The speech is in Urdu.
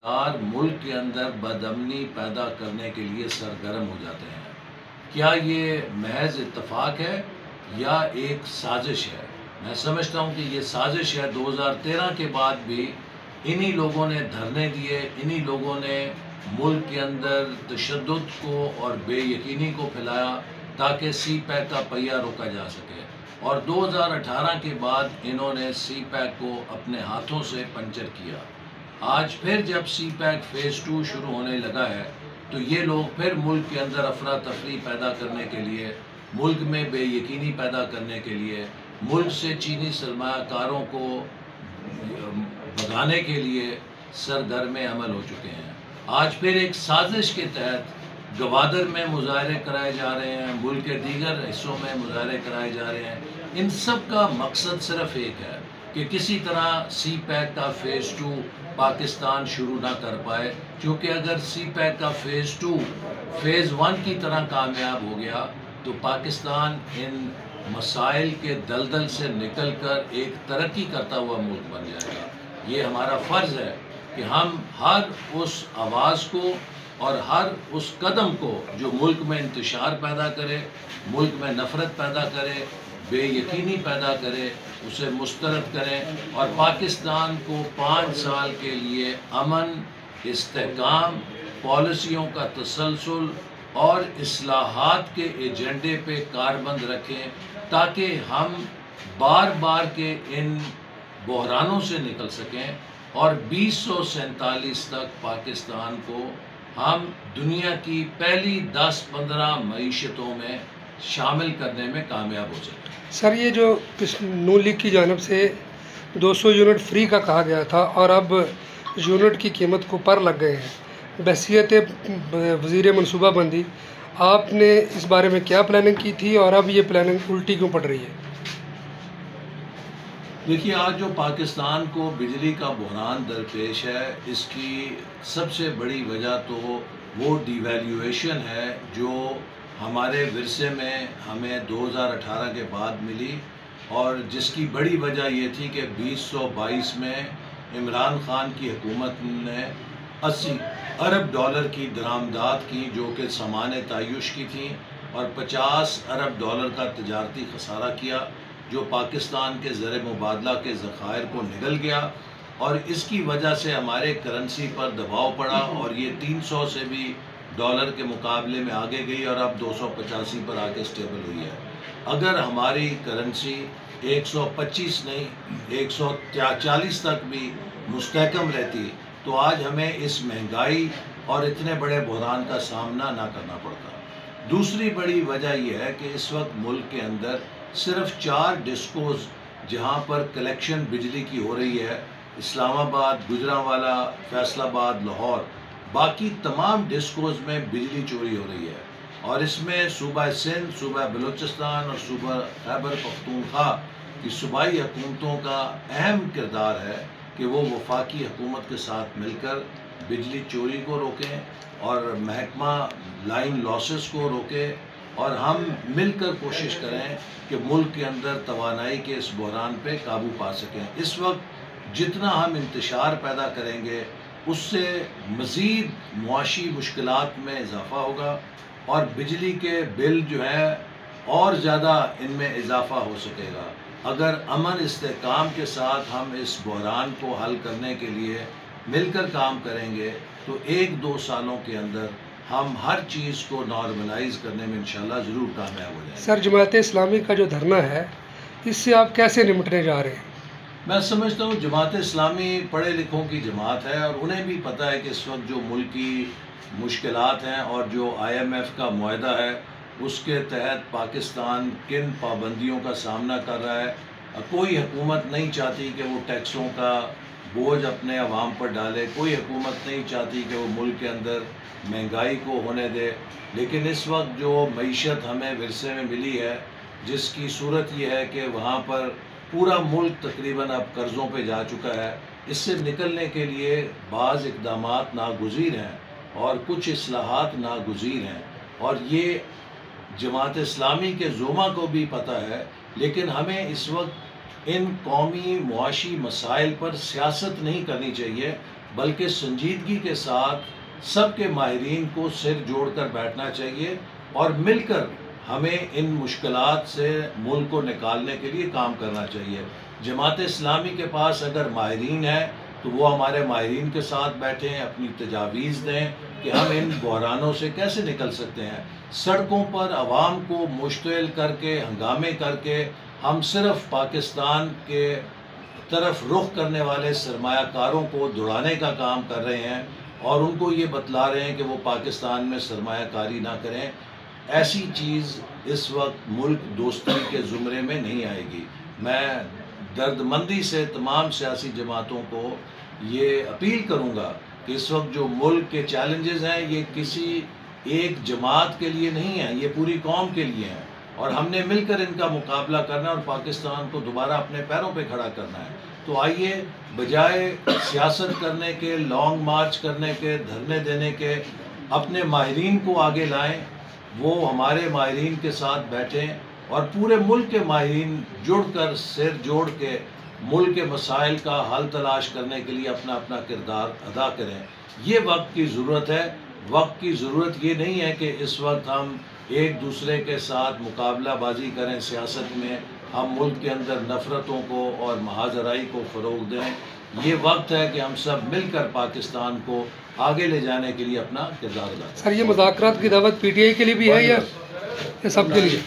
ملک کے اندر بدامنی پیدا کرنے کے لیے سرگرم ہو جاتے ہیں۔ کیا یہ محض اتفاق ہے یا ایک سازش ہے؟ میں سمجھتا ہوں کہ یہ سازش ہے۔ 2013 کے بعد بھی انہی لوگوں نے دھرنے دیے، انہی لوگوں نے ملک کے اندر تشدد کو اور بے یقینی کو پھیلایا تاکہ سی پیک کا پہیہ روکا جا سکے، اور 2018 کے بعد انہوں نے سی پیک کو اپنے ہاتھوں سے پنچر کیا۔ آج پھر جب سی پیک فیز 2 شروع ہونے لگا ہے تو یہ لوگ پھر ملک کے اندر افراتفری پیدا کرنے کے لیے، ملک میں بے یقینی پیدا کرنے کے لیے، ملک سے چینی سرمایہ کاروں کو بھگانے کے لیے سرگرم عمل ہو چکے ہیں۔ آج پھر ایک سازش کے تحت گوادر میں مظاہرے کرائے جا رہے ہیں، ملک کے دیگر حصوں میں مظاہرے کرائے جا رہے ہیں۔ ان سب کا مقصد صرف ایک ہے کہ کسی طرح سی پیک کا فیز 2 پاکستان شروع نہ کر پائے، کیونکہ اگر سی پیک کا فیز 2 فیز 1 کی طرح کامیاب ہو گیا تو پاکستان ان مسائل کے دلدل سے نکل کر ایک ترقی کرتا ہوا ملک بن جائے گا۔ یہ ہمارا فرض ہے کہ ہم ہر اس آواز کو اور ہر اس قدم کو جو ملک میں انتشار پیدا کرے، ملک میں نفرت پیدا کرے، بے یقینی پیدا کرے، اسے مسترد کریں، اور پاکستان کو 5 سال کے لیے امن، استحکام، پالیسیوں کا تسلسل اور اصلاحات کے ایجنڈے پہ کاربند رکھیں تاکہ ہم بار بار کے ان بحرانوں سے نکل سکیں اور 2047 تک پاکستان کو ہم دنیا کی پہلی 10-15 معیشتوں میں شامل کرنے میں کامیاب ہو سکیں۔ سر، یہ جو نون لیگ کی جانب سے 200 یونٹ فری کا کہا گیا تھا اور اب یونٹ کی قیمت کو پر لگ گئے ہیں، بحیثیت وزیر منصوبہ بندی آپ نے اس بارے میں کیا پلاننگ کی تھی اور اب یہ پلاننگ الٹی کیوں پڑ رہی ہے؟ دیکھیے، آج جو پاکستان کو بجلی کا بحران درپیش ہے، اس کی سب سے بڑی وجہ تو وہ ڈی ویلیویشن ہے جو ہمارے ورثے میں ہمیں 2018 کے بعد ملی، اور جس کی بڑی وجہ یہ تھی کہ 2022 میں عمران خان کی حکومت نے 80 ارب ڈالر کی درآمدات کی جو کہ سامان تعیش کی تھیں، اور 50 ارب ڈالر کا تجارتی خسارہ کیا جو پاکستان کے زر مبادلہ کے ذخائر کو نگل گیا، اور اس کی وجہ سے ہمارے کرنسی پر دباؤ پڑا اور یہ 300 سے بھی ڈالر کے مقابلے میں آگے گئی اور اب 285 پر آ کے سٹیبل ہوئی ہے۔ اگر ہماری کرنسی 125 نہیں 140 تک بھی مستحکم رہتی تو آج ہمیں اس مہنگائی اور اتنے بڑے بحران کا سامنا نہ کرنا پڑتا۔ دوسری بڑی وجہ یہ ہے کہ اس وقت ملک کے اندر صرف 4 ڈسکوز جہاں پر کلیکشن بجلی کی ہو رہی ہے، اسلام آباد، گجرانوالہ، فیصل آباد، لاہور، باقی تمام ڈسکوز میں بجلی چوری ہو رہی ہے، اور اس میں صوبہ سندھ، صوبہ بلوچستان اور صوبہ خیبر پختونخوا کی صوبائی حکومتوں کا اہم کردار ہے کہ وہ وفاقی حکومت کے ساتھ مل کر بجلی چوری کو روکیں اور محکمہ لائن لاسز کو روکے، اور ہم مل کر کوشش کریں کہ ملک کے اندر توانائی کے اس بحران پہ قابو پا سکیں۔ اس وقت جتنا ہم انتشار پیدا کریں گے اس سے مزید معاشی مشکلات میں اضافہ ہوگا، اور بجلی کے بل جو ہے اور زیادہ ان میں اضافہ ہو سکے گا۔ اگر امن استحکام کے ساتھ ہم اس بحران کو حل کرنے کے لیے مل کر کام کریں گے تو 1-2 سالوں کے اندر ہم ہر چیز کو نارملائز کرنے میں انشاءاللہ ضرور کامیاب ہو جائیں گے۔ سر، جماعت اسلامی کا جو دھرنا ہے اس سے آپ کیسے نمٹنے جا رہے ہیں؟ میں سمجھتا ہوں جماعت اسلامی پڑھے لکھوں کی جماعت ہے، اور انہیں بھی پتہ ہے کہ اس وقت جو ملکی مشکلات ہیں اور جو IMF کا معاہدہ ہے اس کے تحت پاکستان کن پابندیوں کا سامنا کر رہا ہے۔ کوئی حکومت نہیں چاہتی کہ وہ ٹیکسوں کا بوجھ اپنے عوام پر ڈالے، کوئی حکومت نہیں چاہتی کہ وہ ملک کے اندر مہنگائی کو ہونے دے، لیکن اس وقت جو معیشت ہمیں ورثے میں ملی ہے جس کی صورت یہ ہے کہ وہاں پر پورا ملک تقریباً اب قرضوں پہ جا چکا ہے، اس سے نکلنے کے لیے بعض اقدامات ناگزیر ہیں اور کچھ اصلاحات ناگزیر ہیں، اور یہ جماعت اسلامی کے زعما کو بھی پتہ ہے، لیکن ہمیں اس وقت ان قومی معاشی مسائل پر سیاست نہیں کرنی چاہیے بلکہ سنجیدگی کے ساتھ سب کے ماہرین کو سر جوڑ کر بیٹھنا چاہیے اور مل کر ہمیں ان مشکلات سے ملک کو نکالنے کے لیے کام کرنا چاہیے۔ جماعت اسلامی کے پاس اگر ماہرین ہیں تو وہ ہمارے ماہرین کے ساتھ بیٹھیں، اپنی تجاویز دیں کہ ہم ان بحرانوں سے کیسے نکل سکتے ہیں۔ سڑکوں پر عوام کو مشتعل کر کے، ہنگامے کر کے ہم صرف پاکستان کے طرف رخ کرنے والے سرمایہ کاروں کو دوڑانے کا کام کر رہے ہیں اور ان کو یہ بتلا رہے ہیں کہ وہ پاکستان میں سرمایہ کاری نہ کریں۔ ایسی چیز اس وقت ملک دوستی کے زمرے میں نہیں آئے گی۔ میں درد مندی سے تمام سیاسی جماعتوں کو یہ اپیل کروں گا کہ اس وقت جو ملک کے چیلنجز ہیں یہ کسی ایک جماعت کے لیے نہیں ہیں، یہ پوری قوم کے لیے ہیں اور ہم نے مل کر ان کا مقابلہ کرنا اور پاکستان کو دوبارہ اپنے پیروں پہ کھڑا کرنا ہے۔ تو آئیے بجائے سیاست کرنے کے، لانگ مارچ کرنے کے، دھرنے دینے کے، اپنے ماہرین کو آگے لائیں، وہ ہمارے ماہرین کے ساتھ بیٹھیں اور پورے ملک کے ماہرین جڑ کر سر جوڑ کے ملک کے مسائل کا حل تلاش کرنے کے لیے اپنا اپنا کردار ادا کریں۔ یہ وقت کی ضرورت ہے۔ وقت کی ضرورت یہ نہیں ہے کہ اس وقت ہم ایک دوسرے کے ساتھ مقابلہ بازی کریں سیاست میں، ہم ملک کے اندر نفرتوں کو اور محاذ آرائی کو فروغ دیں۔ یہ وقت ہے کہ ہم سب مل کر پاکستان کو آگے لے جانے کے لیے اپنا کردار ادا کریں۔ سر یہ مذاکرات کی دعوت پی ٹی آئی کے لیے بھی ہے یا سب کے لیے؟